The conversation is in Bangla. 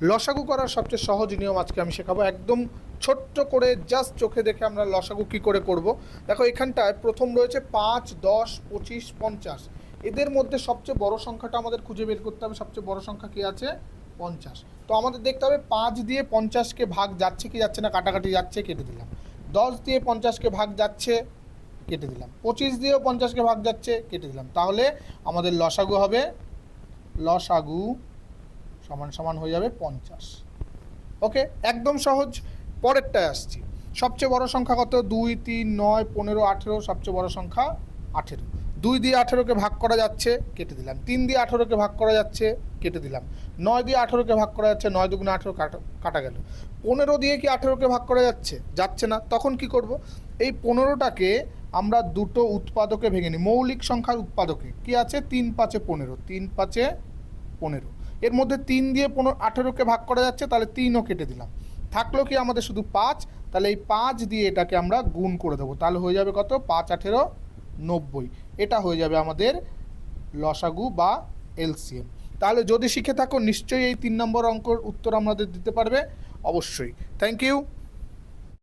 লসাগু করার সবচেয়ে সহজ নিয়ম আজকে আমি শেখাবো, একদম ছোট্ট করে জাস্ট চোখে দেখে আমরা লসাগু কী করে করব। দেখো এখানটায় প্রথম রয়েছে 5, 10, 25, 50। এদের মধ্যে সবচেয়ে বড় সংখ্যাটা আমাদের খুঁজে বের করতে হবে। সবচেয়ে বড় সংখ্যা কী আছে? 50। তো আমাদের দেখতে হবে 5 দিয়ে 50কে ভাগ যাচ্ছে কি যাচ্ছে না, কাটাকাটি যাচ্ছে, কেটে দিলাম। 10 দিয়ে 50কে ভাগ যাচ্ছে, কেটে দিলাম। 25 দিয়েও 50কে ভাগ যাচ্ছে, কেটে দিলাম। তাহলে আমাদের লসাগু হবে, লসাগু সমান সমান হয়ে যাবে 50। ওকে, একদম সহজ। পরেরটায় আসছি। সবচেয়ে বড় সংখ্যা কত? 2, 3, 9, 15, 18। সবচেয়ে বড় সংখ্যা 18। 2 দিয়ে 18কে ভাগ করা যাচ্ছে, কেটে দিলাম। 3 দিয়ে 18কে ভাগ করা যাচ্ছে, কেটে দিলাম। 9 দিয়ে 18কে ভাগ করা যাচ্ছে, 9 দুগুণে 18 কাটা গেল। 15 দিয়ে কি 18কে ভাগ করা যাচ্ছে? যাচ্ছে না। তখন কি করব? এই 15টাকে আমরা দুটো উৎপাদকে ভেঙে নিই, মৌলিক সংখ্যার উৎপাদকে। কি আছে? 3 5 15, 3 5 15। এর মধ্যে 3 দিয়ে 18কে ভাগ করা যাচ্ছে, তাহলে 3ও কেটে দিলাম। থাকলো কি আমাদের শুধু 5। তাহলে এই 5 দিয়ে এটাকে আমরা গুণ করে দেবো, তাহলে হয়ে যাবে কত? 5 18 90। এটা হয়ে যাবে আমাদের লসাগু বা এলসিএম। তাহলে যদি শিখে থাকো নিশ্চয়ই এই 3 নম্বর অঙ্কের উত্তর আমাদের দিতে পারবে, অবশ্যই। Thank you.